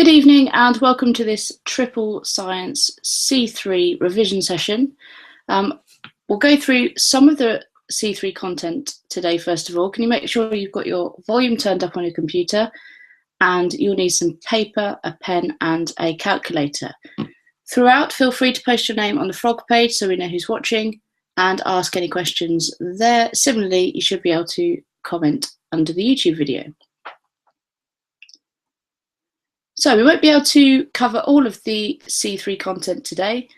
Good evening and welcome to this Triple Science C3 revision session. We'll go through some of the C3 content today. First of all, can you make sure you've got your volume turned up on your computer, and you'll need some paper, a pen and a calculator. Throughout, feel free to post your name on the frog page so we know who's watching and ask any questions there. Similarly, you should be able to comment under the YouTube video. So we won't be able to cover all of the C3 content today,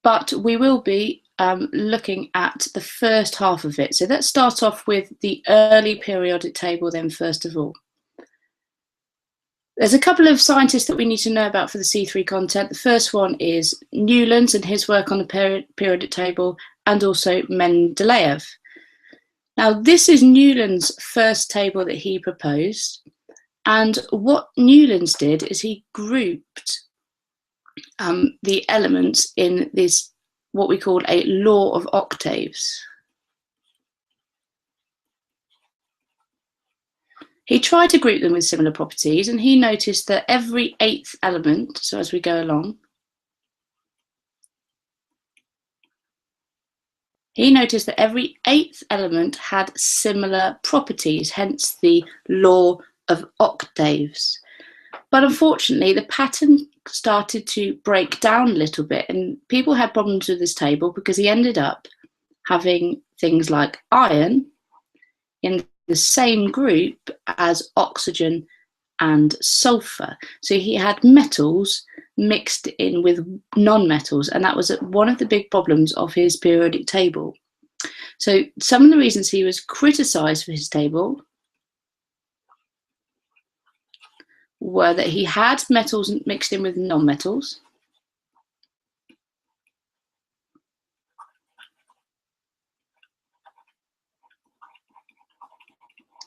but we will be looking at the first half of it. So let's start off with the early periodic table then, first of all. There's a couple of scientists that we need to know about for the C3 content. The first one is Newlands and his work on the periodic table, and also Mendeleev. Now, this is Newlands' first table that he proposed. And what Newlands did is he grouped the elements in this, what we call a law of octaves. He tried to group them with similar properties, and he noticed that every eighth element, so as we go along, he noticed that every eighth element had similar properties, hence the law of octaves. But unfortunately, the pattern started to break down a little bit, and people had problems with this table because he ended up having things like iron in the same group as oxygen and sulfur. So he had metals mixed in with non-metals, and that was one of the big problems of his periodic table. So some of the reasons he was criticized for his table were that he had metals mixed in with non-metals,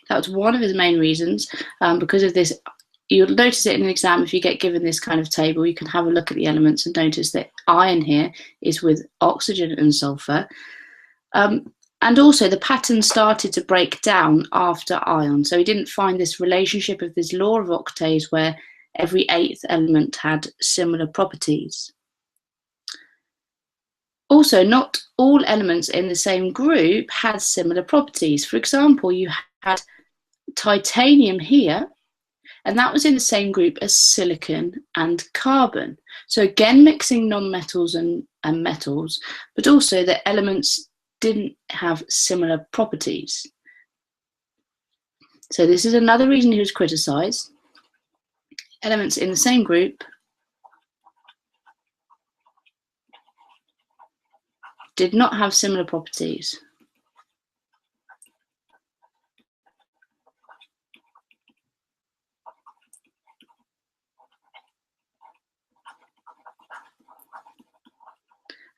that was one of his main reasons. Because of this, you'll notice it in an exam. If you get given this kind of table, you can have a look at the elements and notice that iron here is with oxygen and sulfur. And also the pattern started to break down after iron. So he didn't find this relationship of this law of octaves where every eighth element had similar properties. Also, not all elements in the same group had similar properties. For example, you had titanium here, and that was in the same group as silicon and carbon. So again, mixing non-metals and metals, but also the elements didn't have similar properties. So this is another reason he was criticized. Elements in the same group did not have similar properties.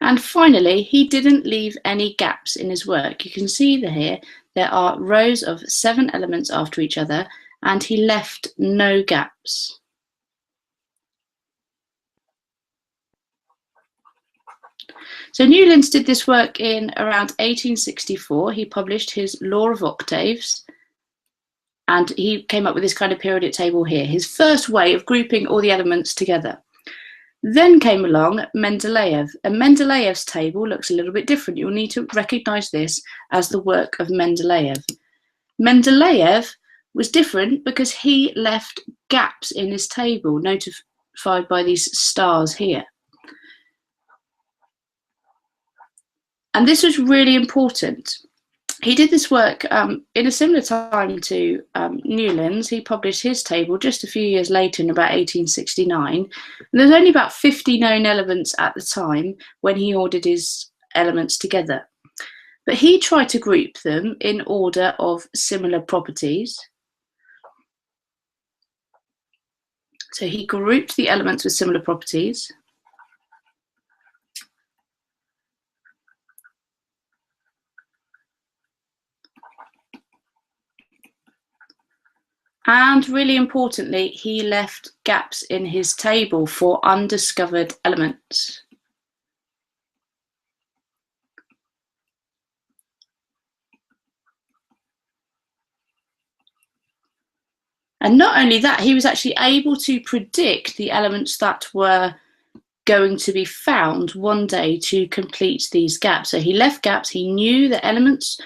And finally, he didn't leave any gaps in his work. You can see here there are rows of 7 elements after each other, and he left no gaps. So Newlands did this work in around 1864. He published his Law of Octaves, and he came up with this kind of periodic table here, his first way of grouping all the elements together. Then came along Mendeleev, and Mendeleev's table looks a little bit different. You'll need to recognize this as the work of Mendeleev. Mendeleev was different because he left gaps in his table, notified by these stars here. And this was really important. He did this work in a similar time to Newlands. He published his table just a few years later in about 1869. And there's only about 50 known elements at the time when he ordered his elements together. But he tried to group them in order of similar properties. So he grouped the elements with similar properties. And really importantly, he left gaps in his table for undiscovered elements. And not only that, he was actually able to predict the elements that were going to be found one day to complete these gaps. So he left gaps. He knew that elements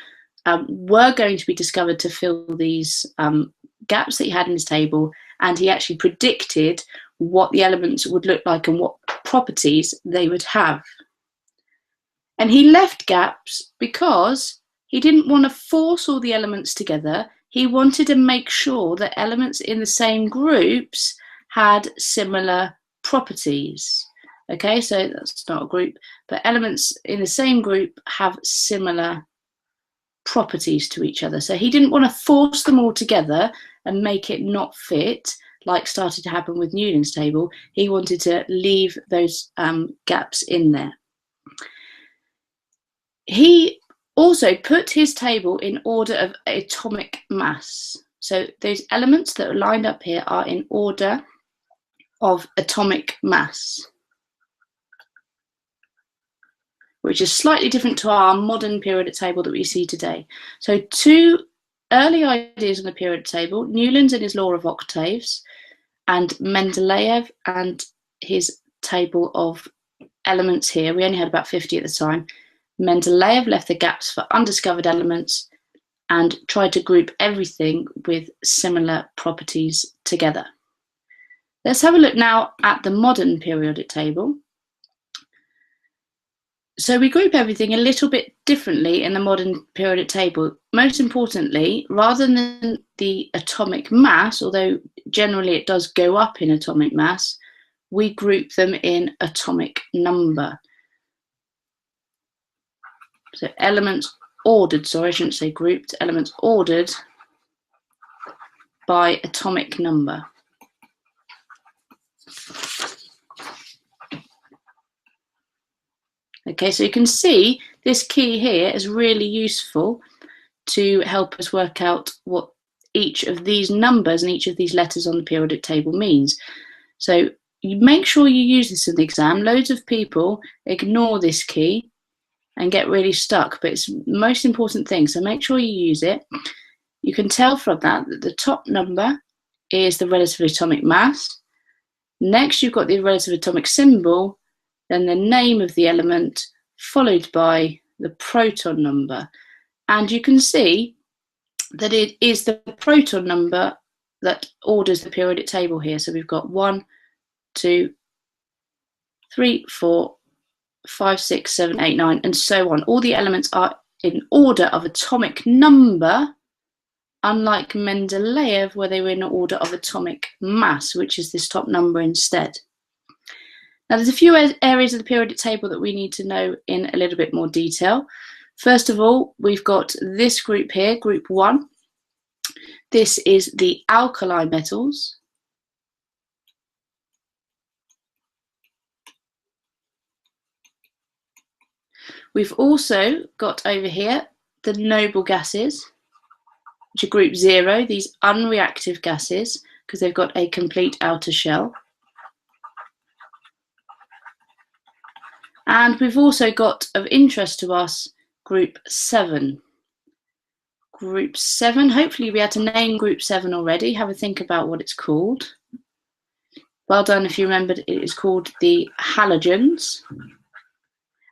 were going to be discovered to fill these gaps that he had in his table, and he actually predicted what the elements would look like and what properties they would have. And he left gaps because he didn't want to force all the elements together. He wanted to make sure that elements in the same groups had similar properties. Okay, so that's not a group, but elements in the same group have similar properties to each other. So he didn't want to force them all together and make it not fit, like started to happen with Newton's table. He wanted to leave those gaps in there. He also put his table in order of atomic mass. So those elements that are lined up here are in order of atomic mass, which is slightly different to our modern periodic table that we see today. So two early ideas on the periodic table, Newlands and his law of octaves, and Mendeleev and his table of elements here. We only had about 50 at the time. Mendeleev left the gaps for undiscovered elements and tried to group everything with similar properties together. Let's have a look now at the modern periodic table. So we group everything a little bit differently in the modern periodic table. Most importantly, rather than the atomic mass, although generally it does go up in atomic mass, we group them in atomic number. So elements ordered, sorry, I shouldn't say grouped, elements ordered by atomic number. Okay, so you can see this key here is really useful to help us work out what each of these numbers and each of these letters on the periodic table means. So you make sure you use this in the exam. Loads of people ignore this key and get really stuck, but it's the most important thing, so make sure you use it. You can tell from that that the top number is the relative atomic mass. Next, you've got the relative atomic symbol, then the name of the element, followed by the proton number. And you can see that it is the proton number that orders the periodic table here. So we've got 1, 2, 3, 4, 5, 6, 7, 8, 9, and so on. All the elements are in order of atomic number, unlike Mendeleev, where they were in order of atomic mass, which is this top number instead. Now, there's a few areas of the periodic table that we need to know in a little bit more detail. First of all, we've got this group here, group 1. This is the alkali metals. We've also got over here the noble gases, which are group 0, these unreactive gases, because they've got a complete outer shell. And we've also got, of interest to us, group 7. Group 7, hopefully we had to name group 7 already. Have a think about what it's called. Well done if you remembered, it is called the halogens.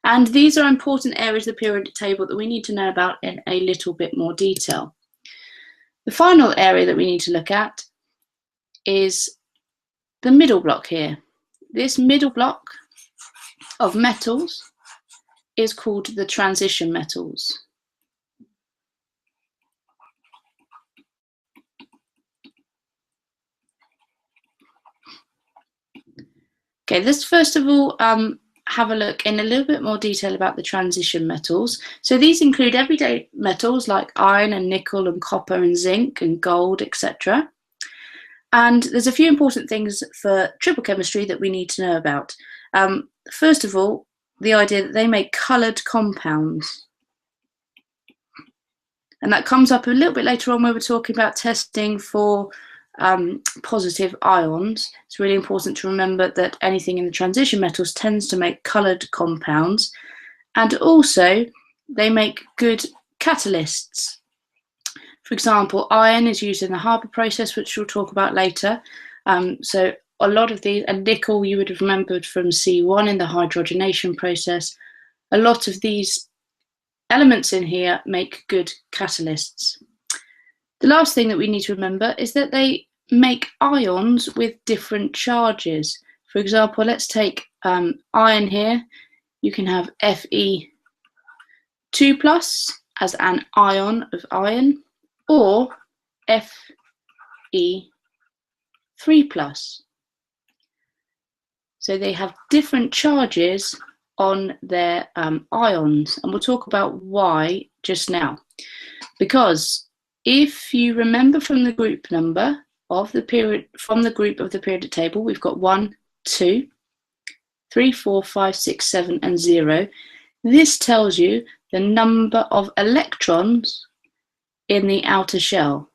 And these are important areas of the periodic table that we need to know about in a little bit more detail. The final area that we need to look at is the middle block here. This middle block of metals is called the transition metals. Okay, let's first of all have a look in a little bit more detail about the transition metals. So these include everyday metals like iron and nickel and copper and zinc and gold, etc. And there's a few important things for triple chemistry that we need to know about. First of all, the idea that they make coloured compounds. And that comes up a little bit later on where we're talking about testing for positive ions. It's really important to remember that anything in the transition metals tends to make coloured compounds, and also they make good catalysts. For example, iron is used in the Haber process, which we'll talk about later. So a lot of these, and nickel you would have remembered from C1 in the hydrogenation process. A lot of these elements in here make good catalysts. The last thing that we need to remember is that they make ions with different charges. For example, let's take iron here. You can have Fe2+ as an ion of iron, or Fe3+. So they have different charges on their ions, and we'll talk about why just now. Because if you remember from the group number of the period, from the group of the periodic table, we've got 1, 2, 3, 4, 5, 6, 7, and 0. This tells you the number of electrons in the outer shell.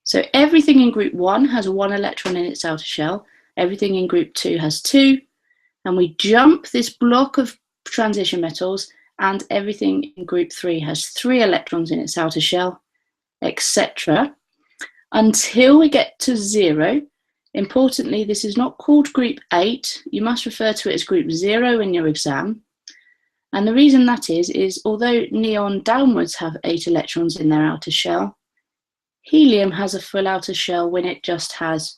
So everything in group 1 has 1 electron in its outer shell, everything in group 2 has 2, and we jump this block of transition metals, and everything in group 3 has 3 electrons in its outer shell, etc. Until we get to 0. Importantly, this is not called group 8, you must refer to it as group 0 in your exam. And the reason that is although neon downwards have 8 electrons in their outer shell, helium has a full outer shell when it just has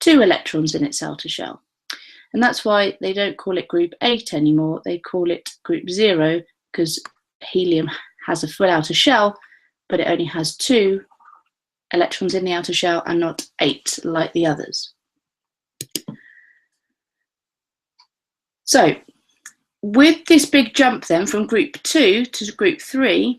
2 electrons in its outer shell. And that's why they don't call it group 8 anymore, they call it group 0, because helium has a full outer shell, but it only has 2 electrons in the outer shell and not 8 like the others. So, with this big jump then from group 2 to group 3,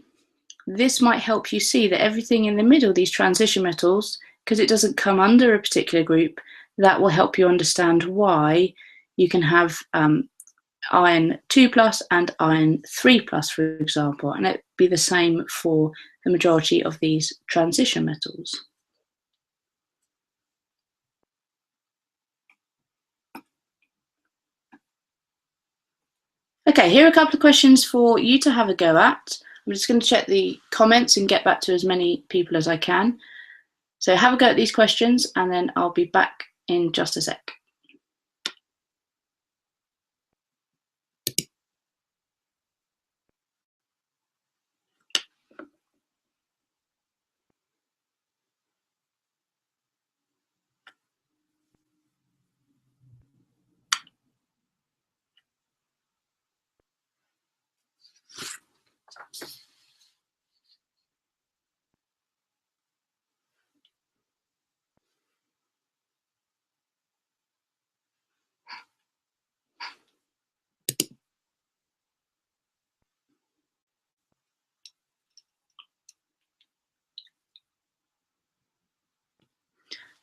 this might help you see that everything in the middle, these transition metals, because it doesn't come under a particular group, that will help you understand why you can have iron 2+ and iron 3+, for example, and it'd be the same for the majority of these transition metals. Okay, here are a couple of questions for you to have a go at. I'm just going to check the comments and get back to as many people as I can. So have a go at these questions, and then I'll be back in just a sec.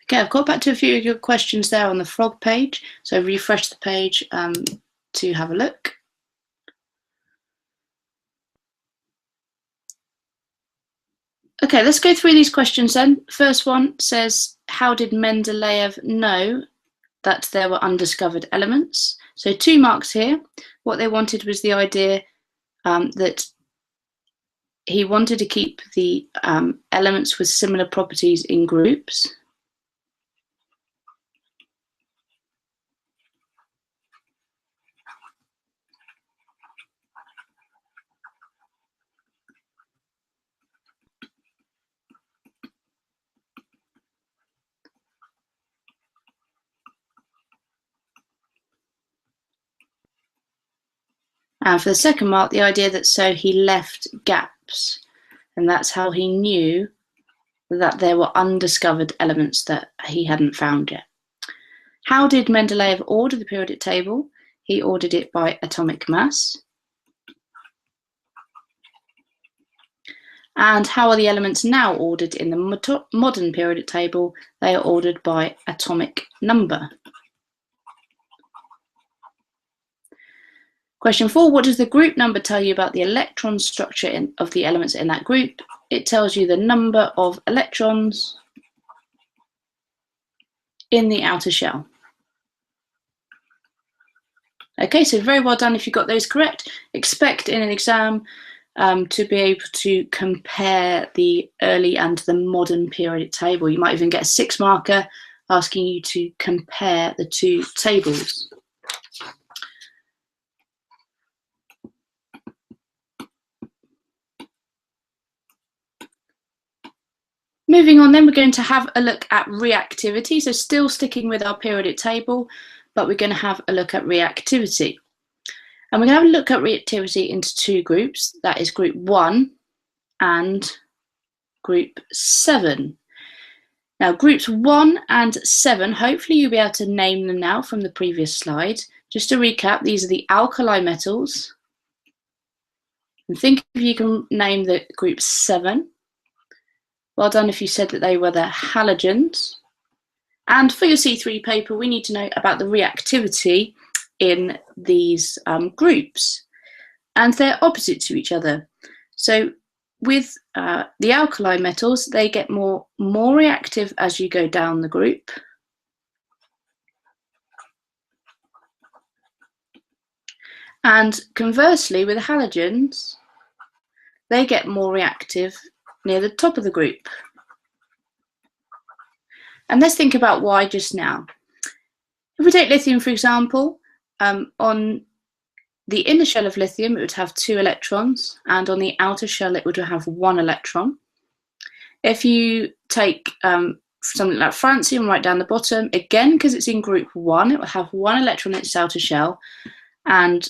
Okay, I've got back to a few of your questions there on the frog page, so refresh the page to have a look. Okay, let's go through these questions then. First one says, how did Mendeleev know that there were undiscovered elements? So 2 marks here. What they wanted was the idea that he wanted to keep the elements with similar properties in groups. And for the second mark, the idea that so he left gaps, and that's how he knew that there were undiscovered elements that he hadn't found yet. How did Mendeleev order the periodic table? He ordered it by atomic mass. And how are the elements now ordered in the modern periodic table? They are ordered by atomic number. Question 4, what does the group number tell you about the electron structure of the elements in that group? It tells you the number of electrons in the outer shell. Okay, so very well done if you got those correct. Expect in an exam to be able to compare the early and the modern periodic table. You might even get a 6 marker asking you to compare the two tables. Moving on then, we're going to have a look at reactivity. So still sticking with our periodic table, but we're going to have a look at reactivity. And we're going to have a look at reactivity into 2 groups. That is group 1 and group 7. Now, groups 1 and 7, hopefully you'll be able to name them now from the previous slide. Just to recap, these are the alkali metals. And think if you can name the group 7. Well done if you said that they were the halogens. And for your C3 paper, we need to know about the reactivity in these groups. And they're opposite to each other. So with the alkali metals, they get more reactive as you go down the group. And conversely, with the halogens, they get more reactive near the top of the group. And let's think about why just now. If we take lithium, for example, on the inner shell of lithium, it would have 2 electrons, and on the outer shell, it would have 1 electron. If you take something like francium right down the bottom, again, because it's in group 1, it will have 1 electron in its outer shell, and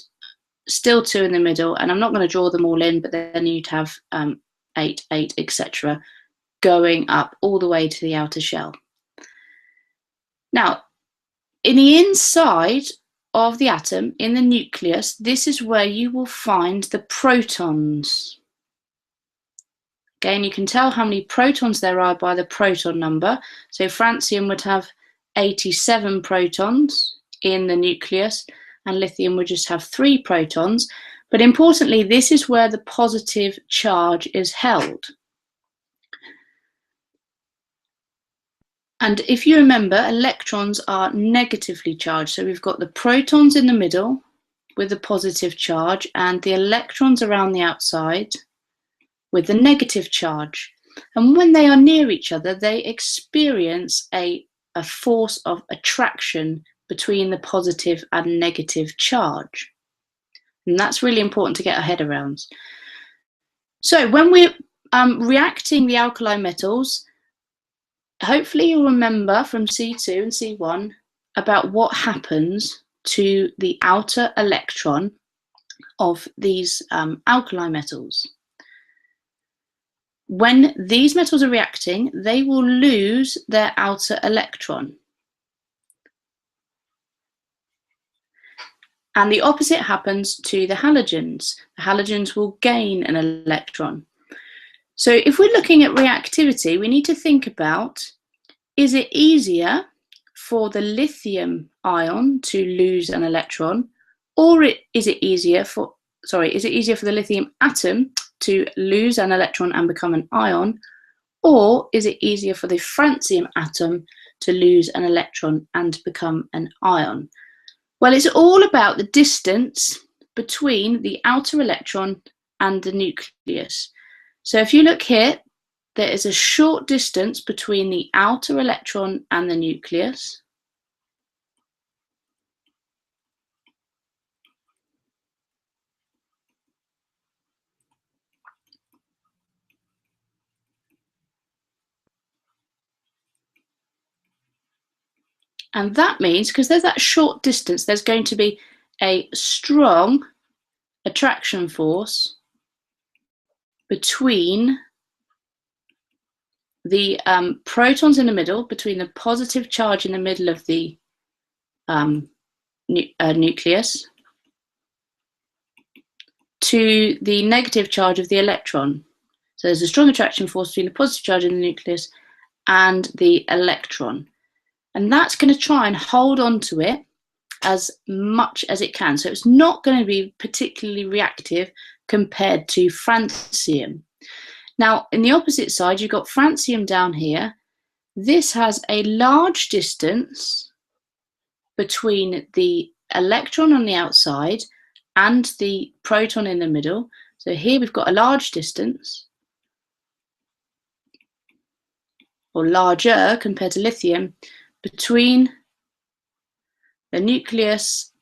still 2 in the middle. And I'm not going to draw them all in, but then you'd have 8, 8, etc., going up all the way to the outer shell. Now, in the inside of the atom, in the nucleus, this is where you will find the protons. Again, you can tell how many protons there are by the proton number. So francium would have 87 protons in the nucleus, and lithium would just have 3 protons. But importantly, this is where the positive charge is held. And if you remember, electrons are negatively charged. So we've got the protons in the middle with the positive charge, and the electrons around the outside with the negative charge. And when they are near each other, they experience a force of attraction between the positive and negative charge. And that's really important to get our head around. So when we're reacting the alkali metals, hopefully you'll remember from C2 and C1 about what happens to the outer electron of these alkali metals. When these metals are reacting, they will lose their outer electron. And the opposite happens to the halogens. The halogens will gain an electron. So if we're looking at reactivity, we need to think about, is it easier for the lithium ion to lose an electron, or is it easier for the lithium atom to lose an electron and become an ion, or is it easier for the francium atom to lose an electron and become an ion? Well, it's all about the distance between the outer electron and the nucleus. So if you look here, there is a short distance between the outer electron and the nucleus. And that means, because there's that short distance, there's going to be a strong attraction force between the protons in the middle, between the positive charge in the middle of the nucleus, to the negative charge of the electron. So there's a strong attraction force between the positive charge in the nucleus and the electron. And that's going to try and hold on to it as much as it can. So it's not going to be particularly reactive compared to francium. Now, in the opposite side, you've got francium down here. This has a large distance between the electron on the outside and the proton in the middle. So here we've got a large distance, or larger compared to lithium, between the nucleus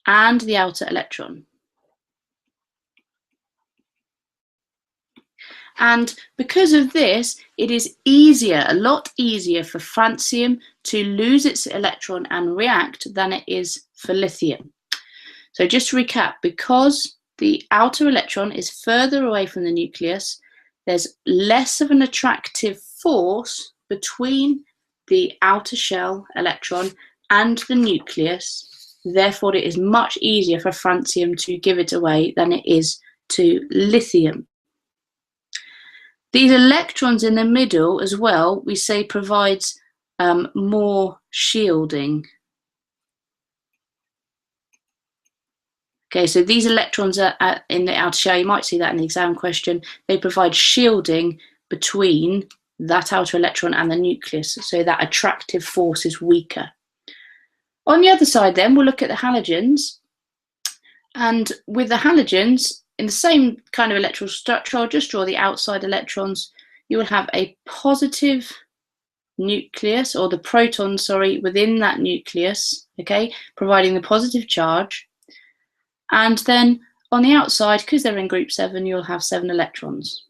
and the outer electron. And because of this, it is easier, a lot easier for francium to lose its electron and react than it is for lithium. So just to recap, because the outer electron is further away from the nucleus, there's less of an attractive force between the outer shell electron and the nucleus. Therefore, it is much easier for francium to give it away than it is to lithium. These electrons in the middle as well, we say provides more shielding. Okay, so these electrons are in the outer shell, you might see that in the exam question, they provide shielding between that outer electron and the nucleus, so that attractive force is weaker. On the other side then, we'll look at the halogens. And with the halogens, in the same kind of electrical structure, I'll just draw the outside electrons. You will have a positive nucleus, or the proton, sorry, within that nucleus, okay, providing the positive charge. And then on the outside, because they're in group 7, you'll have 7 electrons.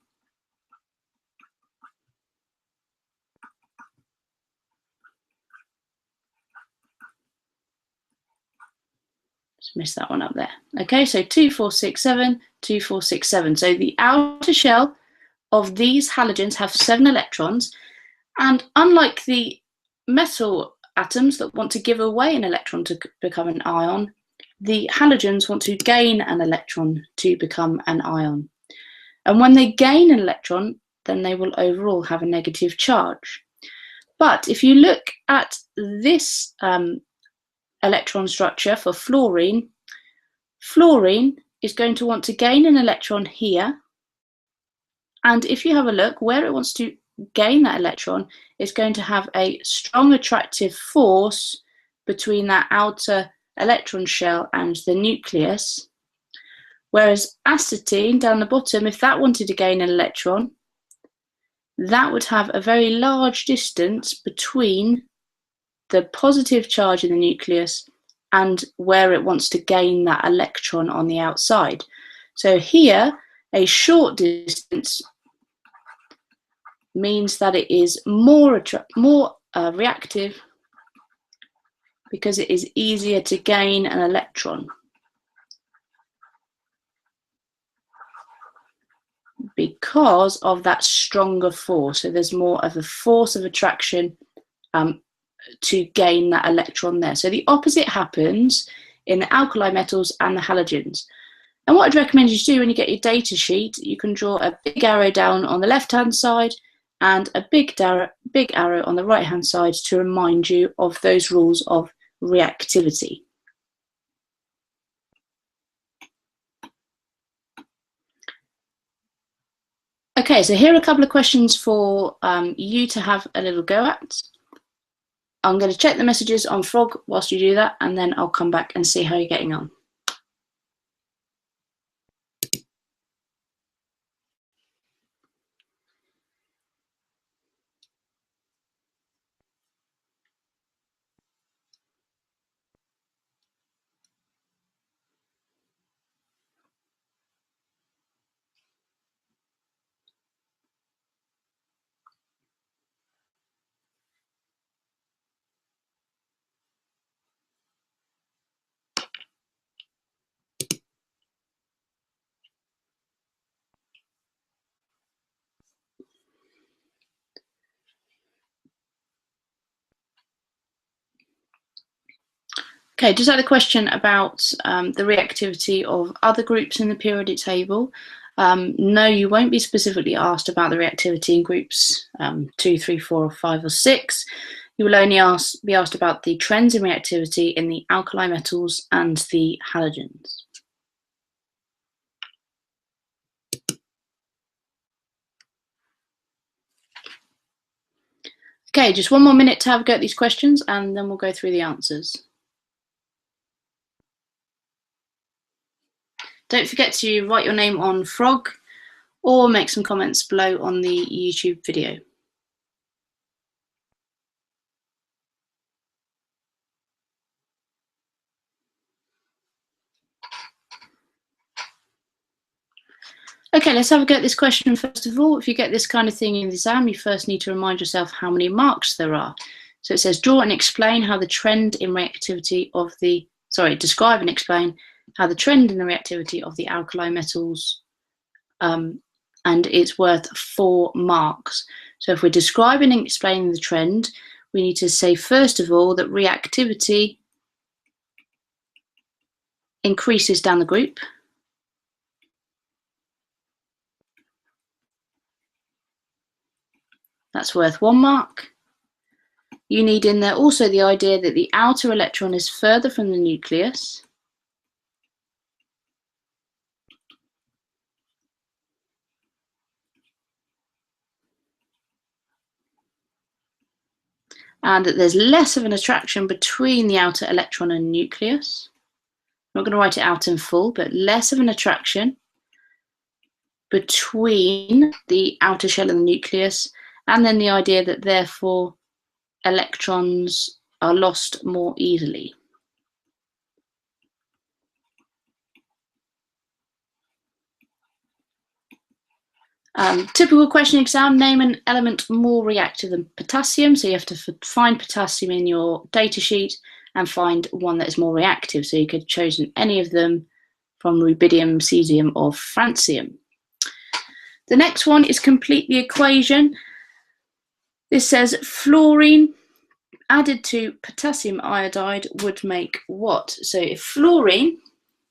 Just missed that one up there. Okay, so 2, 4, 6, 7, 2, 4, 6, 7. So the outer shell of these halogens have 7 electrons, and unlike the metal atoms that want to give away an electron to become an ion, the halogens want to gain an electron to become an ion. And when they gain an electron, then they will overall have a negative charge. But if you look at this electron structure for fluorine, fluorine is going to want to gain an electron here. And if you have a look, where it wants to gain that electron, it's going to have a strong attractive force between that outer electron shell and the nucleus. Whereas acetine down the bottom, if that wanted to gain an electron, that would have a very large distance between the positive charge in the nucleus and where it wants to gain that electron on the outside. So here, a short distance means that it is more reactive, because it is easier to gain an electron. Because of that stronger force. So there's more of a force of attraction to gain that electron there. So the opposite happens in the alkali metals and the halogens. And what I'd recommend you do when you get your data sheet, you can draw a big arrow down on the left-hand side and a big arrow on the right-hand side to remind you of those rules of reactivity. Okay, so here are a couple of questions for you to have a little go at. I'm going to check the messages on Frog whilst you do that, and then I'll come back and see how you're getting on. Okay, just had a question about the reactivity of other groups in the periodic table. No, you won't be specifically asked about the reactivity in groups 2, 3, 4, or 5, or 6. You will only be asked about the trends in reactivity in the alkali metals and the halogens. Okay, just one more minute to have a go at these questions, and then we'll go through the answers. Don't forget to write your name on Frog or make some comments below on the YouTube video. Okay, let's have a go at this question first of all. If you get this kind of thing in the exam, you first need to remind yourself how many marks there are. So it says, draw and explain how the trend in reactivity of the, describe and explain how the trend in the reactivity of the alkali metals, and it's worth 4 marks. So if we're describing and explaining the trend, we need to say, first of all, that reactivity increases down the group. That's worth 1 mark. You need in there also the idea that the outer electron is further from the nucleus. And that there's less of an attraction between the outer electron and nucleus. I'm not going to write it out in full, but less of an attraction between the outer shell and the nucleus, and then the idea that therefore electrons are lost more easily. Typical question exam, name an element more reactive than potassium. So you have to find potassium in your data sheet and find one that is more reactive. So you could have chosen any of them from rubidium, cesium, or francium. The next one is complete the equation. This says fluorine added to potassium iodide would make what? So if fluorine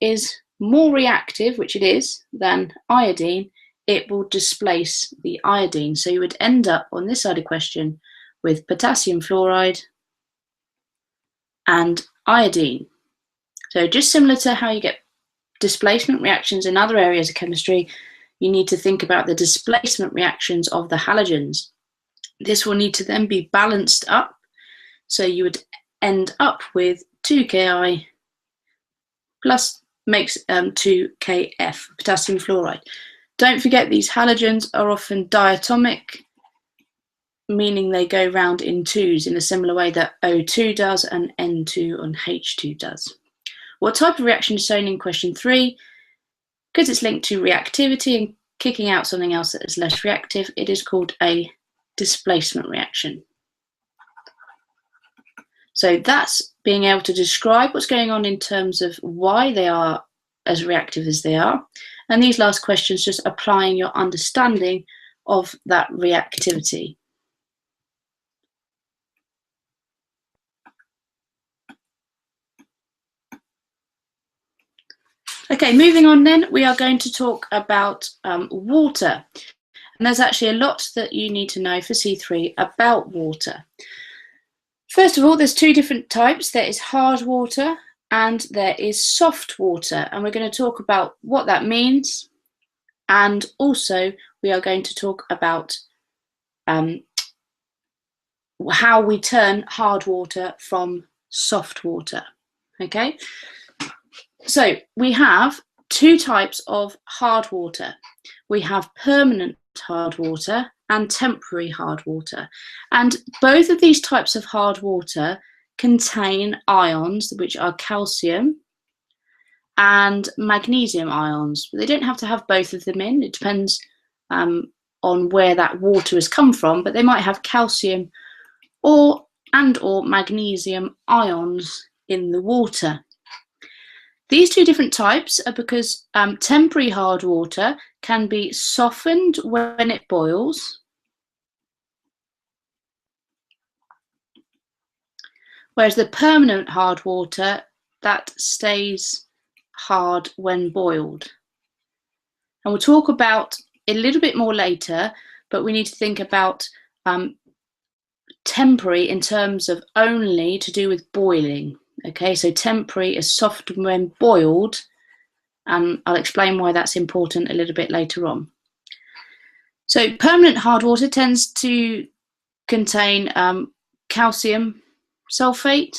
is more reactive, which it is, than iodine, it will displace the iodine. So you would end up on this side of the question with potassium fluoride and iodine. So just similar to how you get displacement reactions in other areas of chemistry, you need to think about the displacement reactions of the halogens. This will need to then be balanced up. So you would end up with 2Ki plus makes 2Kf, potassium fluoride. Don't forget these halogens are often diatomic, meaning they go round in twos in a similar way that O2 does and N2 and H2 does. What type of reaction is shown in question 3? Because it's linked to reactivity and kicking out something else that is less reactive, it is called a displacement reaction. So that's being able to describe what's going on in terms of why they are as reactive as they are. And these last questions just applying your understanding of that reactivity. Okay, moving on then, we are going to talk about water. And there's actually a lot that you need to know for C3 about water. First of all, there's 2 different types. There is hard water and there is soft water. And we're going to talk about what that means. And also, we are going to talk about how we turn hard water from soft water. Okay, so we have 2 types of hard water. We have permanent hard water and temporary hard water. And both of these types of hard water contain ions, which are calcium and magnesium ions. But they don't have to have both of them in. It depends on where that water has come from, but they might have calcium or magnesium ions in the water. These 2 different types are because temporary hard water can be softened when it boils, whereas the permanent hard water, that stays hard when boiled. And we'll talk about it a little bit more later, but we need to think about temporary in terms of only to do with boiling. Okay, so temporary is soft when boiled, and I'll explain why that's important a little bit later on. So permanent hard water tends to contain calcium sulfate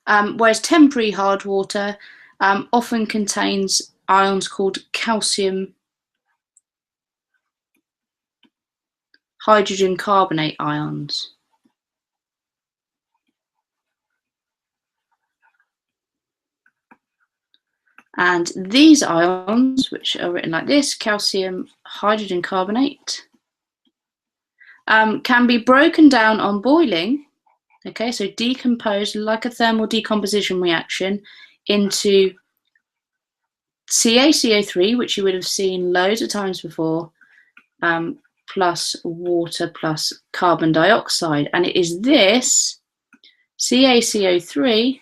whereas temporary hard water often contains ions called calcium hydrogen carbonate ions. And these ions, which are written like this, calcium hydrogen carbonate, can be broken down on boiling, okay, so decomposed like a thermal decomposition reaction into CaCO3, which you would have seen loads of times before, plus water plus carbon dioxide. And it is this CaCO3,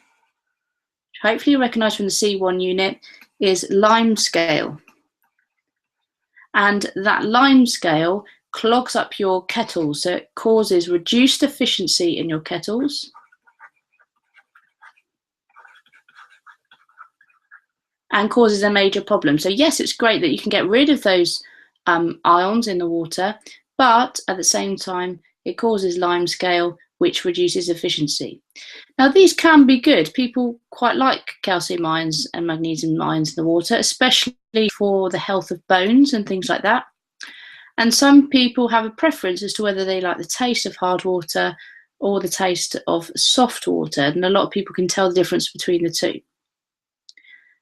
hopefully you recognise from the C1 unit, is lime scale. And that lime scale clogs up your kettles, so it causes reduced efficiency in your kettles. And causes a major problem. So yes, it's great that you can get rid of those ions in the water, but at the same time, it causes lime scale, which reduces efficiency. Now, these can be good. People quite like calcium ions and magnesium ions in the water, especially for the health of bones and things like that. And some people have a preference as to whether they like the taste of hard water or the taste of soft water. And a lot of people can tell the difference between the two.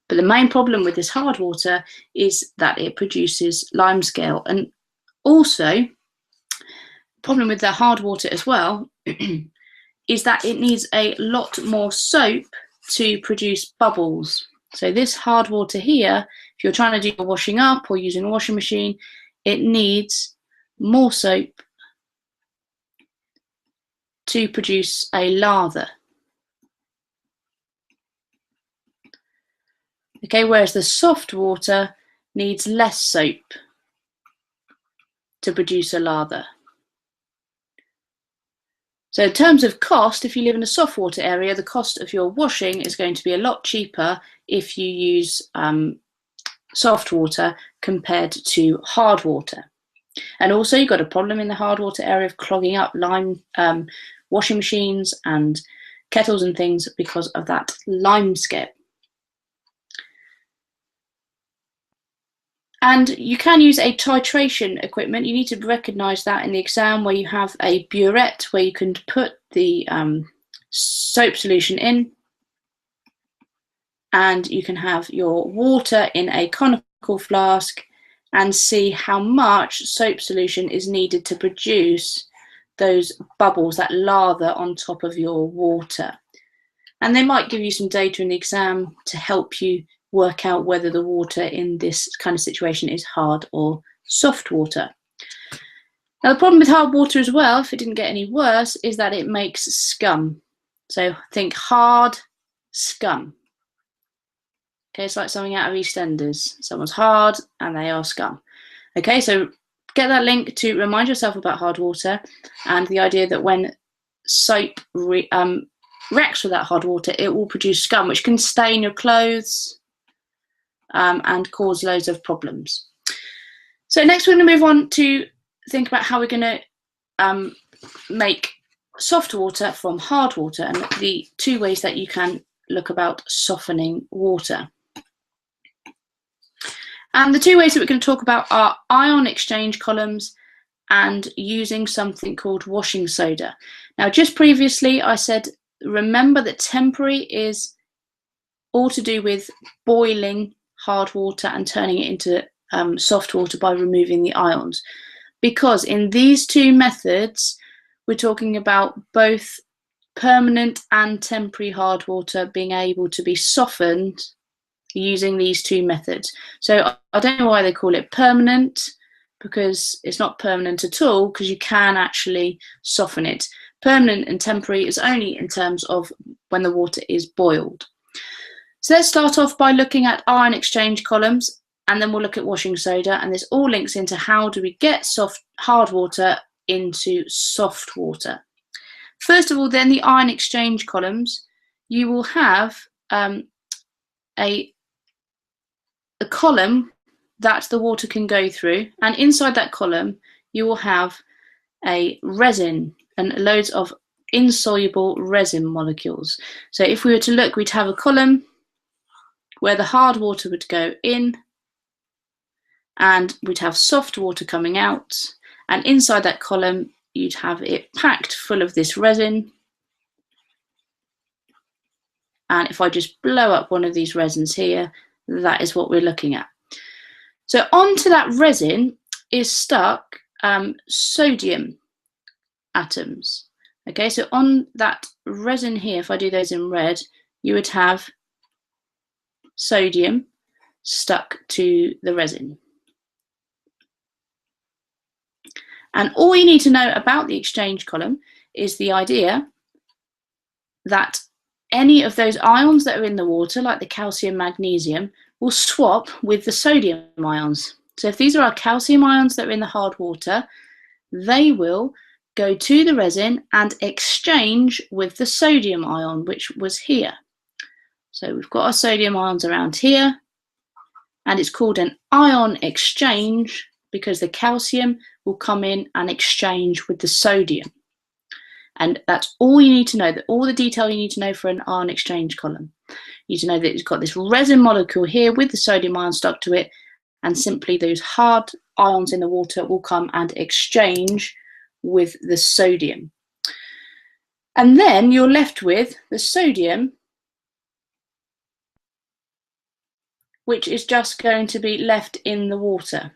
But the main problem with this hard water is that it produces lime scale. And also, the problem with the hard water as well is that it needs a lot more soap to produce bubbles. So this hard water here, if you're trying to do washing up or using a washing machine, it needs more soap to produce a lather. Okay, whereas the soft water needs less soap to produce a lather. So in terms of cost, if you live in a soft water area, the cost of your washing is going to be a lot cheaper if you use soft water compared to hard water. And also you've got a problem in the hard water area of clogging up lime washing machines and kettles and things because of that lime scale. And you can use a titration equipment. You need to recognise that in the exam, where you have a burette where you can put the soap solution in, and you can have your water in a conical flask and see how much soap solution is needed to produce those bubbles, that lather on top of your water. And they might give you some data in the exam to help you work out whether the water in this kind of situation is hard or soft water. Now, the problem with hard water as well, if it didn't get any worse, is that it makes scum. So think hard scum. Okay, it's like something out of EastEnders. Someone's hard and they are scum. Okay, so get that link to remind yourself about hard water and the idea that when soap reacts with that hard water, it will produce scum, which can stain your clothes and cause loads of problems. So next we're going to move on to think about how we're going to make soft water from hard water, and the two ways that you can look about softening water. And the two ways that we're going to talk about are ion exchange columns and using something called washing soda. Now, just previously I said, remember that temporary is all to do with boiling hard water and turning it into soft water by removing the ions. Because in these two methods, we're talking about both permanent and temporary hard water being able to be softened using these two methods. So I don't know why they call it permanent, because it's not permanent at all, because you can actually soften it. Permanent and temporary is only in terms of when the water is boiled. So let's start off by looking at ion exchange columns, and then we'll look at washing soda, and this all links into how do we get hard water into soft water. First of all, then, the ion exchange columns, you will have a column that the water can go through, and inside that column you will have a resin and loads of insoluble resin molecules. So if we were to look, we'd have a column where the hard water would go in, and we'd have soft water coming out, and inside that column you'd have it packed full of this resin. And if I just blow up one of these resins here, that is what we're looking at. So onto that resin is stuck sodium atoms. Okay, so on that resin here, if I do those in red, you would have sodium stuck to the resin. And all you need to know about the exchange column is the idea that any of those ions that are in the water, like the calcium, magnesium, will swap with the sodium ions. So if these are our calcium ions that are in the hard water, they will go to the resin and exchange with the sodium ion, which was here. So we've got our sodium ions around here, and it's called an ion exchange because the calcium will come in and exchange with the sodium. And that's all you need to know, that all the detail you need to know for an ion exchange column. You need to know that it's got this resin molecule here with the sodium ion stuck to it, and simply those hard ions in the water will come and exchange with the sodium. And then you're left with the sodium, which is just going to be left in the water,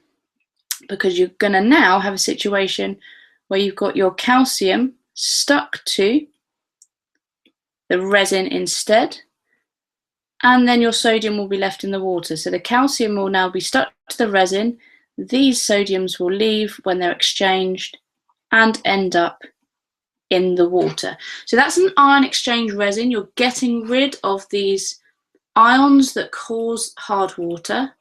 because you're going to now have a situation where you've got your calcium stuck to the resin instead, and then your sodium will be left in the water. So the calcium will now be stuck to the resin. These sodiums will leave when they're exchanged and end up in the water. So that's an ion exchange resin. You're getting rid of these ions that cause hard water,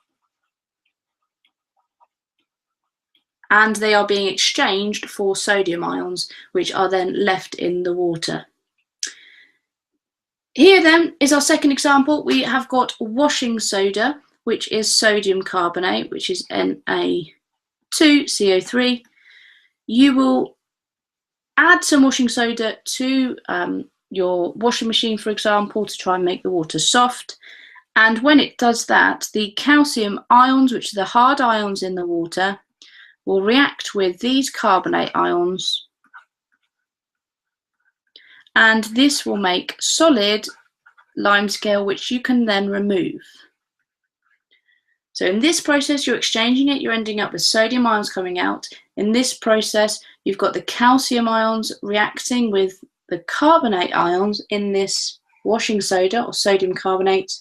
and they are being exchanged for sodium ions, which are then left in the water. Here then is our second example. We have got washing soda, which is sodium carbonate, which is Na2CO3. You will add some washing soda to your washing machine, for example, to try and make the water soft. And when it does that, the calcium ions, which are the hard ions in the water, will react with these carbonate ions, and this will make solid limescale, which you can then remove. So in this process, you're exchanging it, you're ending up with sodium ions coming out. In this process, you've got the calcium ions reacting with the carbonate ions in this washing soda or sodium carbonate,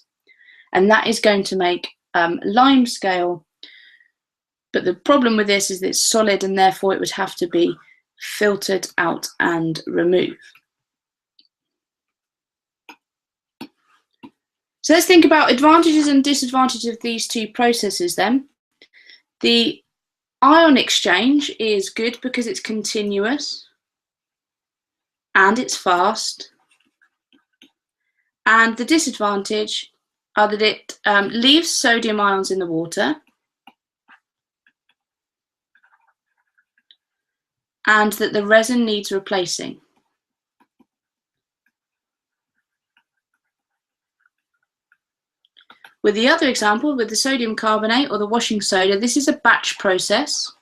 and that is going to make limescale. But the problem with this is that it's solid, and therefore it would have to be filtered out and removed. So let's think about advantages and disadvantages of these two processes then. The ion exchange is good because it's continuous and it's fast. And the disadvantage are that it leaves sodium ions in the water, and that the resin needs replacing. With the other example, with the sodium carbonate or the washing soda, this is a batch process.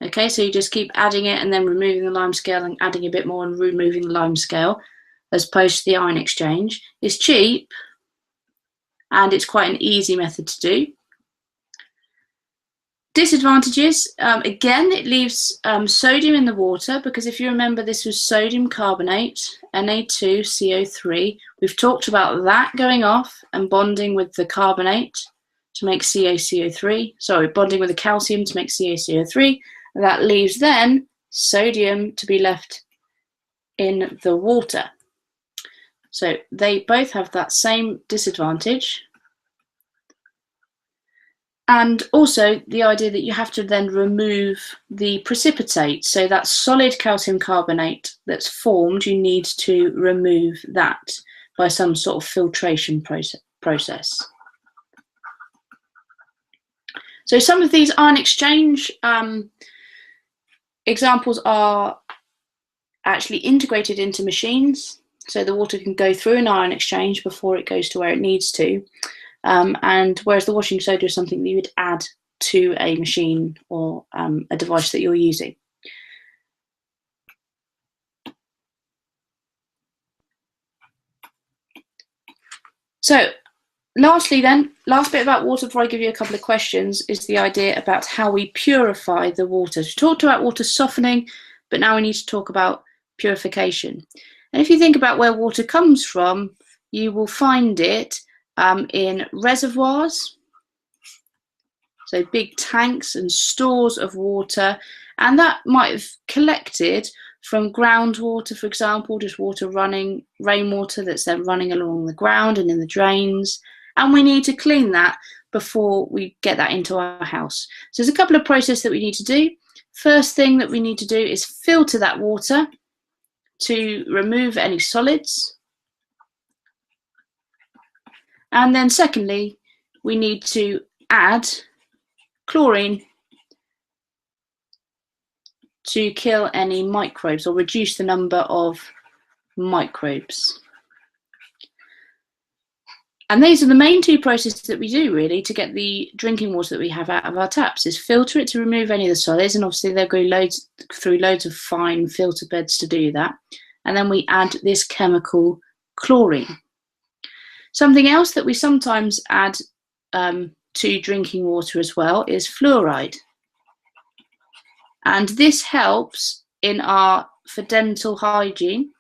Okay, so you just keep adding it and then removing the limescale and adding a bit more and removing the limescale, as opposed to the ion exchange. It's cheap and it's quite an easy method to do. Disadvantages, again, it leaves sodium in the water, because if you remember, this was sodium carbonate, Na2CO3. We've talked about that going off and bonding with the carbonate to make CaCO3. Sorry, bonding with the calcium to make CaCO3. That leaves then sodium to be left in the water. So they both have that same disadvantage. And also the idea that you have to then remove the precipitate. So that solid calcium carbonate that's formed, you need to remove that by some sort of filtration process. So some of these ion exchange examples are actually integrated into machines, so the water can go through an ion exchange before it goes to where it needs to. And whereas the washing soda is something that you would add to a machine or a device that you're using. So lastly then, last bit about water before I give you a couple of questions is the idea about how we purify the water. So we talked about water softening, but now we need to talk about purification. And if you think about where water comes from, you will find it in reservoirs, so big tanks and stores of water, and that might have collected from groundwater, for example, just water running, rainwater that's then running along the ground and in the drains, and we need to clean that before we get that into our house. So there's a couple of processes that we need to do. First thing that we need to do is filter that water to remove any solids. And then secondly, we need to add chlorine to kill any microbes or reduce the number of microbes. And these are the main two processes that we do really to get the drinking water that we have out of our taps, is filter it to remove any of the solids, and obviously they'll go through loads of fine filter beds to do that. And then we add this chemical chlorine. Something else that we sometimes add to drinking water as well is fluoride. And this helps for dental hygiene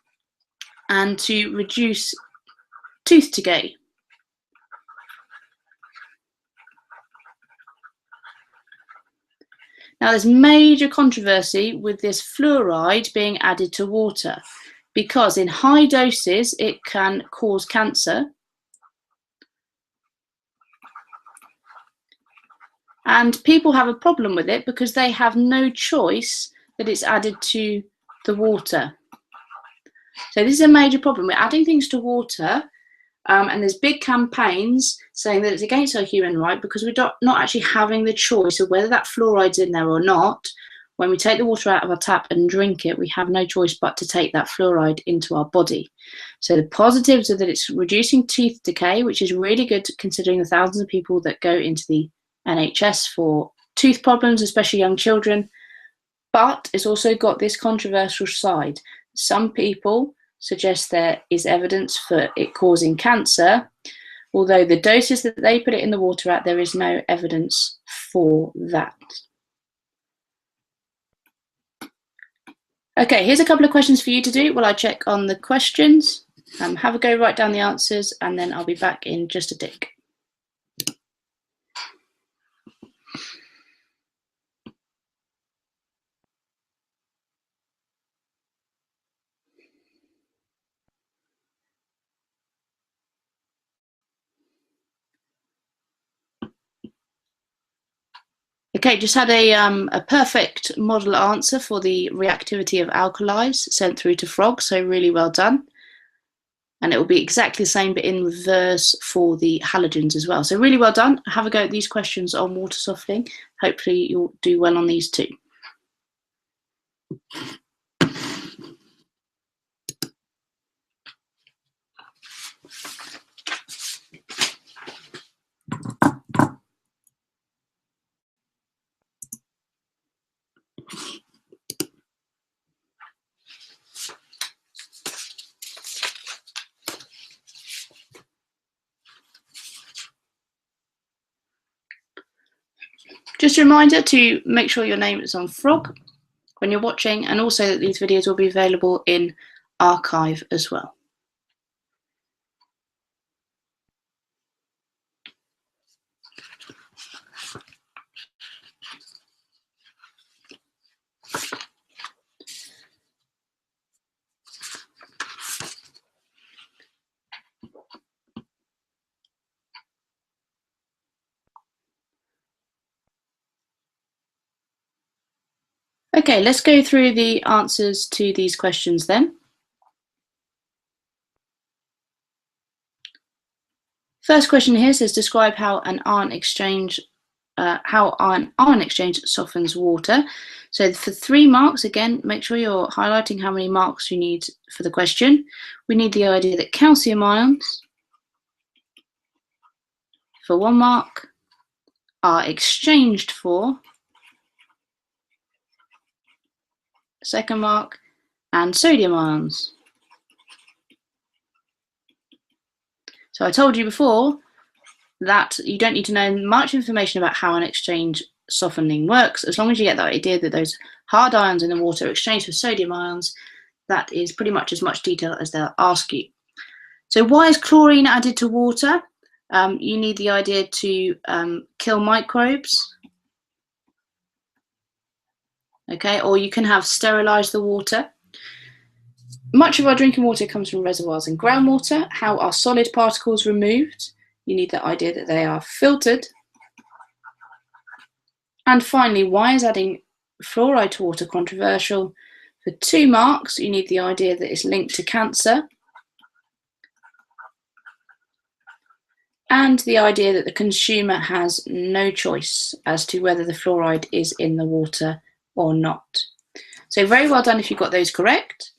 and to reduce tooth decay. Now there's major controversy with this fluoride being added to water because in high doses it can cause cancer. And people have a problem with it because they have no choice that it's added to the water. So this is a major problem. We're adding things to water and there's big campaigns saying that it's against our human right because we're not actually having the choice of whether that fluoride's in there or not. When we take the water out of our tap and drink it, we have no choice but to take that fluoride into our body. So the positives are that it's reducing tooth decay, which is really good considering the thousands of people that go into the NHS for tooth problems, especially young children. But it's also got this controversial side. Some people suggest there is evidence for it causing cancer, although the doses that they put it in the water at, there is no evidence for that. Okay, here's a couple of questions for you to do while I check on the questions. Have a go, write down the answers, and then I'll be back in just a tick. Okay, just had a perfect model answer for the reactivity of alkalis sent through to Frog, so really well done. And it will be exactly the same but in reverse for the halogens as well. So really well done. Have a go at these questions on water softening. Hopefully you'll do well on these too. Just a reminder to make sure your name is on Frog when you're watching, and also that these videos will be available in archive as well. Okay, let's go through the answers to these questions then. First question here says, describe how an ion exchange softens water. So for 3 marks, again, make sure you're highlighting how many marks you need for the question. We need the idea that calcium ions, for 1 mark, are exchanged for, 2nd mark, and sodium ions. So I told you before that you don't need to know much information about how an exchange softening works. As long as you get the idea that those hard ions in the water are exchanged for sodium ions, that is pretty much as much detail as they'll ask you. So why is chlorine added to water? You need the idea to kill microbes. Okay, or you can have sterilise the water. Much of our drinking water comes from reservoirs and groundwater. How are solid particles removed? You need the idea that they are filtered. And finally, why is adding fluoride to water controversial? For 2 marks, you need the idea that it's linked to cancer. And the idea that the consumer has no choice as to whether the fluoride is in the water or not. So very well done if you got those correct.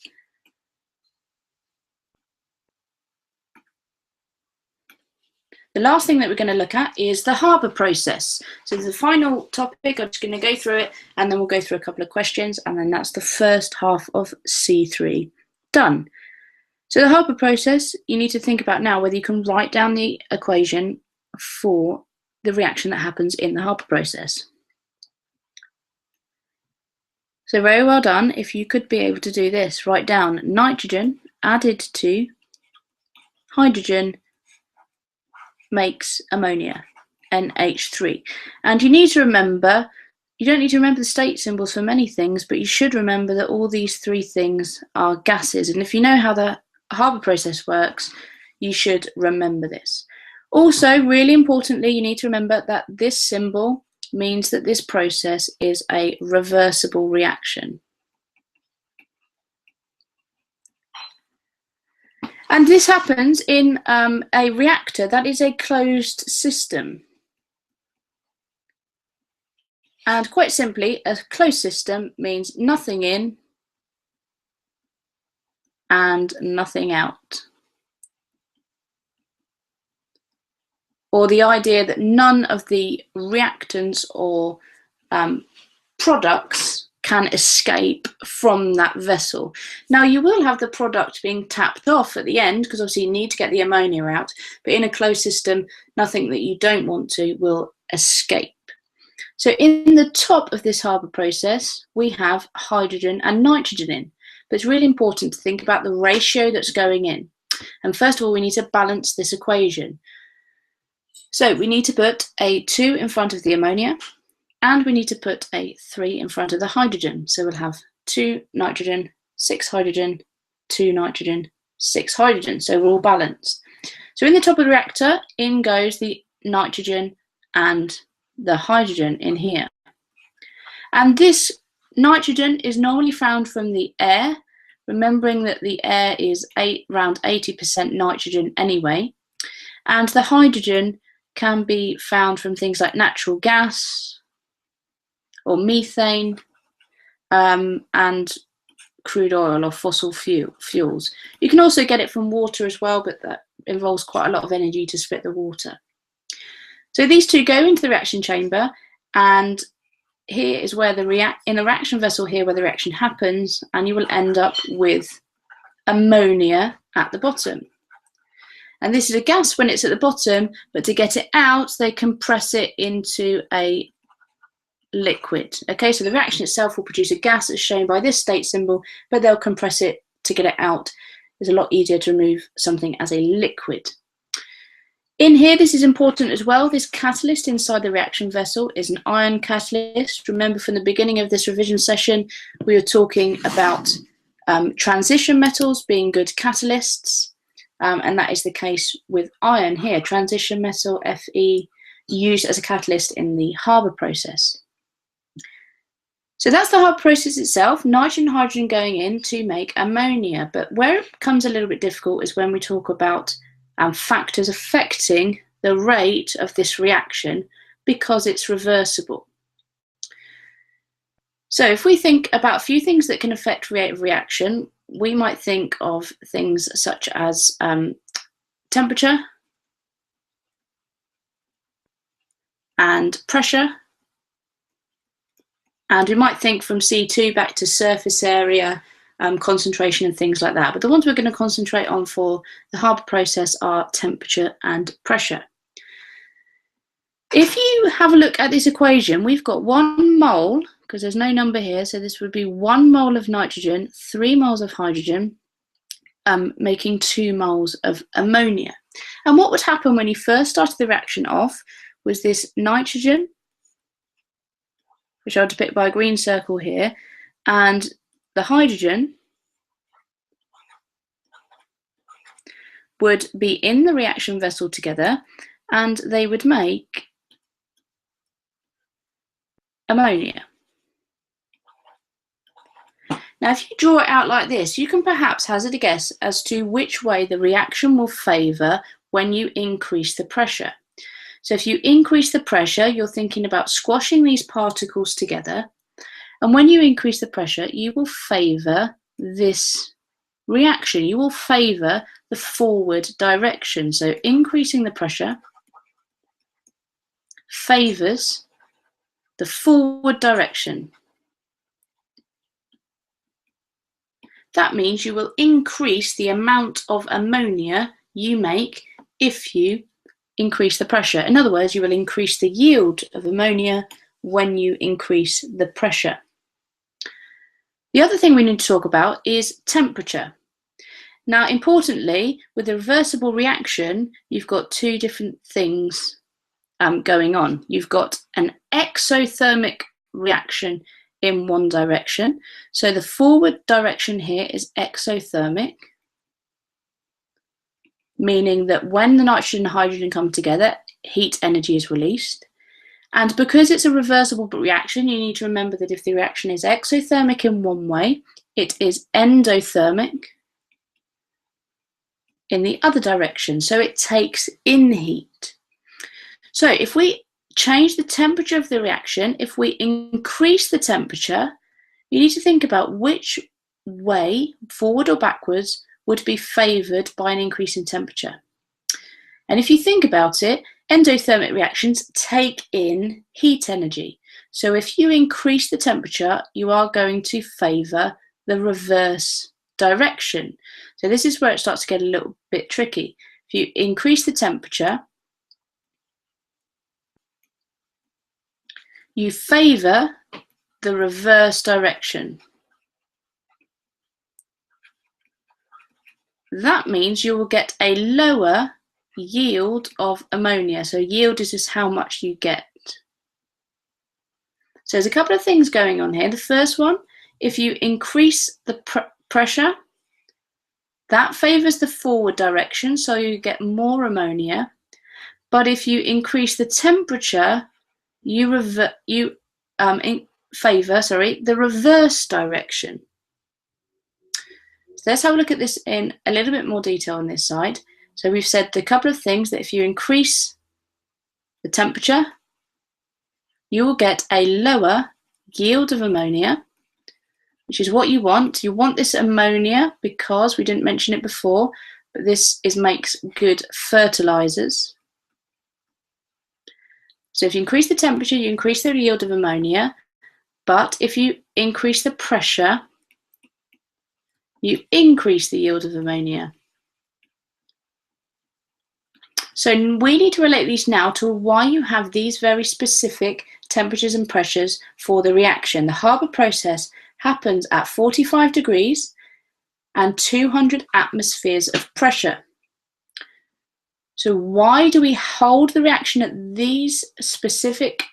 The last thing that we're going to look at is the Haber process. So the final topic, I'm just going to go through it and then we'll go through a couple of questions and then that's the first half of C3 done. So the Haber process, you need to think about now whether you can write down the equation for the reaction that happens in the Haber process. So very well done if you could be able to do this. Write down nitrogen added to hydrogen makes ammonia, NH3. And you need to remember, you don't need to remember the state symbols for many things, but you should remember that all these 3 things are gases. And if you know how the Haber process works, you should remember this. Also, really importantly, you need to remember that this symbol means that this process is a reversible reaction. And this happens in a reactor that is a closed system. And quite simply, a closed system means nothing in and nothing out. Or the idea that none of the reactants or products can escape from that vessel. Now you will have the product being tapped off at the end because obviously you need to get the ammonia out, but in a closed system, nothing that you don't want to will escape. So in the top of this Haber process, we have hydrogen and nitrogen in, but it's really important to think about the ratio that's going in. And first of all, we need to balance this equation. So we need to put a 2 in front of the ammonia, and we need to put a 3 in front of the hydrogen. So we'll have 2 nitrogen, 6 hydrogen, 2 nitrogen, 6 hydrogen. So we're all balanced. So in the top of the reactor, in goes the nitrogen and the hydrogen in here. And this nitrogen is normally found from the air, remembering that the air is around 80% nitrogen anyway. And the hydrogen can be found from things like natural gas, or methane, and crude oil or fossil fuels. You can also get it from water as well, but that involves quite a lot of energy to split the water. So these 2 go into the reaction chamber, and here is where in the reaction vessel here where the reaction happens, and you will end up with ammonia at the bottom. And this is a gas when it's at the bottom, but to get it out, they compress it into a liquid. Okay, so the reaction itself will produce a gas as shown by this state symbol, but they'll compress it to get it out. It's a lot easier to remove something as a liquid. In here, this is important as well. This catalyst inside the reaction vessel is an ion catalyst. Remember from the beginning of this revision session, we were talking about transition metals being good catalysts, and that is the case with iron here. Transition metal, Fe, used as a catalyst in the Haber process. So that's the Haber process itself, nitrogen and hydrogen going in to make ammonia. But where it becomes a little bit difficult is when we talk about factors affecting the rate of this reaction because it's reversible. So if we think about a few things that can affect reactive reaction, we might think of things such as temperature and pressure. And we might think from C2 back to surface area, concentration and things like that. But the ones we're going to concentrate on for the Haber process are temperature and pressure. If you have a look at this equation, we've got 1 mole, because there's no number here, so this would be 1 mole of nitrogen, 3 moles of hydrogen, making 2 moles of ammonia. And what would happen when you first started the reaction off was this nitrogen, which I'll depict by a green circle here, and the hydrogen would be in the reaction vessel together, and they would make ammonia. Now, if you draw it out like this, you can perhaps hazard a guess as to which way the reaction will favour when you increase the pressure. So if you increase the pressure, you're thinking about squashing these particles together. And when you increase the pressure, you will favour this reaction. You will favour the forward direction. So increasing the pressure favours the forward direction. That means you will increase the amount of ammonia you make if you increase the pressure. In other words, you will increase the yield of ammonia when you increase the pressure. The other thing we need to talk about is temperature. Now, importantly, with a reversible reaction, you've got 2 different things going on. You've got an exothermic reaction in one direction. So the forward direction here is exothermic, meaning that when the nitrogen and hydrogen come together, heat energy is released. And because it's a reversible reaction, you need to remember that if the reaction is exothermic in one way, it is endothermic in the other direction. So it takes in heat. So if we change the temperature of the reaction, if we increase the temperature, you need to think about which way, forward or backwards, would be favoured by an increase in temperature. And if you think about it, endothermic reactions take in heat energy. So if you increase the temperature, you are going to favour the reverse direction. So this is where it starts to get a little bit tricky. If you increase the temperature, you favour the reverse direction. That means you will get a lower yield of ammonia. So yield is just how much you get. So there's a couple of things going on here. The first one, if you increase the pressure, that favours the forward direction, so you get more ammonia. But if you increase the temperature, you favour the reverse direction. So let's have a look at this in a little bit more detail on this side. So we've said the couple of things that if you increase the temperature, you will get a lower yield of ammonia, which is what you want. You want this ammonia because we didn't mention it before, but this makes good fertilizers. So if you increase the temperature, you increase the yield of ammonia, but if you increase the pressure, you increase the yield of ammonia. So we need to relate these now to why you have these very specific temperatures and pressures for the reaction. The Haber process happens at 45 degrees and 200 atmospheres of pressure. So why do we hold the reaction at these specific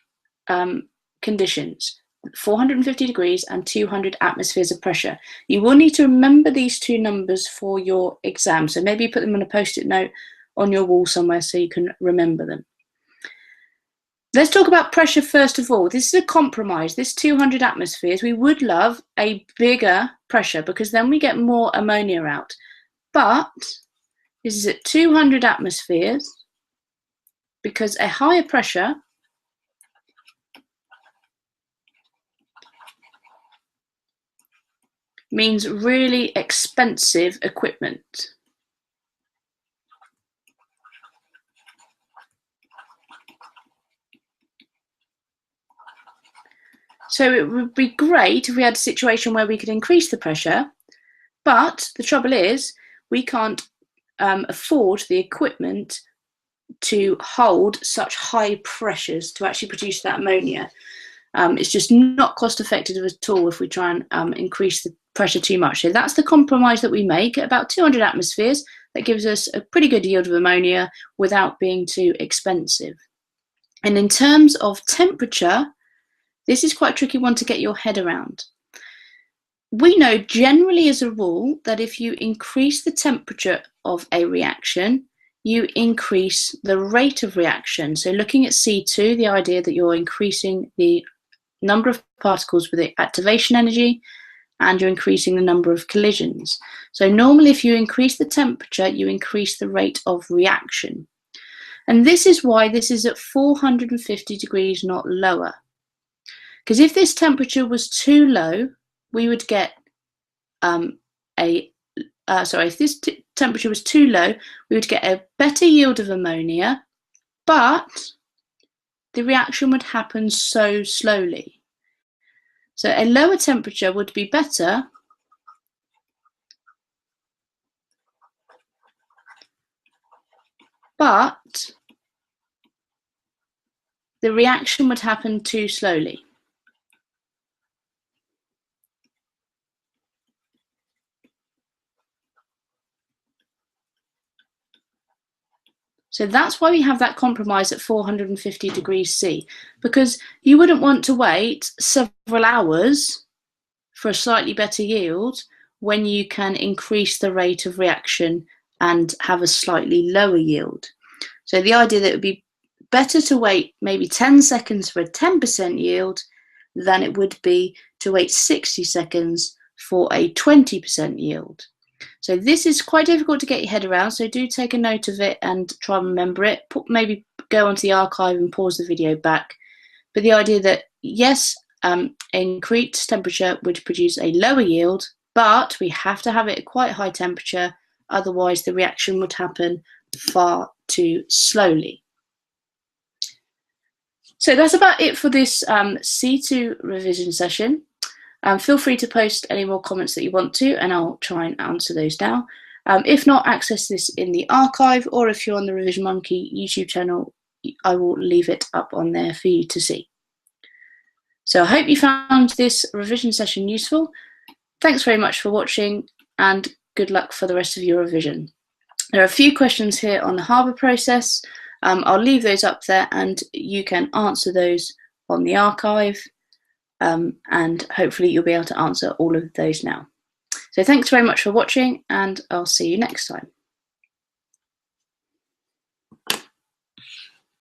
conditions, 450 degrees and 200 atmospheres of pressure? You will need to remember these 2 numbers for your exam. So maybe put them on a post-it note on your wall somewhere so you can remember them. Let's talk about pressure first of all. This is a compromise. This 200 atmospheres, we would love a bigger pressure because then we get more ammonia out. But this is at 200 atmospheres because a higher pressure means really expensive equipment. So it would be great if we had a situation where we could increase the pressure, but the trouble is we can't afford the equipment to hold such high pressures to actually produce that ammonia. It's just not cost effective at all if we try and increase the pressure too much. So that's the compromise that we make at about 200 atmospheres. That gives us a pretty good yield of ammonia without being too expensive. And in terms of temperature, this is quite a tricky one to get your head around. We know generally as a rule that if you increase the temperature of a reaction, you increase the rate of reaction. So looking at C2, the idea that you're increasing the number of particles with the activation energy and you're increasing the number of collisions. So normally if you increase the temperature, you increase the rate of reaction. And this is why this is at 450 degrees, not lower. Because if this temperature was too low, we would get if this temperature was too low, we would get a better yield of ammonia, but the reaction would happen so slowly. So a lower temperature would be better, but the reaction would happen too slowly. So that's why we have that compromise at 450 degrees C, because you wouldn't want to wait several hours for a slightly better yield when you can increase the rate of reaction and have a slightly lower yield. So the idea that it would be better to wait maybe 10 seconds for a 10% yield than it would be to wait 60 seconds for a 20% yield. So this is quite difficult to get your head around, so do take a note of it and try and remember it. Maybe go onto the archive and pause the video back. But the idea that, yes, increased temperature would produce a lower yield, but we have to have it at quite high temperature, otherwise the reaction would happen far too slowly. So that's about it for this C2 revision session. Feel free to post any more comments that you want to, and I'll try and answer those now. If not, access this in the archive, or if you're on the Revision Monkey YouTube channel, I will leave it up on there for you to see. So I hope you found this revision session useful. Thanks very much for watching, and good luck for the rest of your revision. There are a few questions here on the Haber process. I'll leave those up there and you can answer those on the archive. And hopefully you'll be able to answer all of those now. So thanks very much for watching, and I'll see you next time.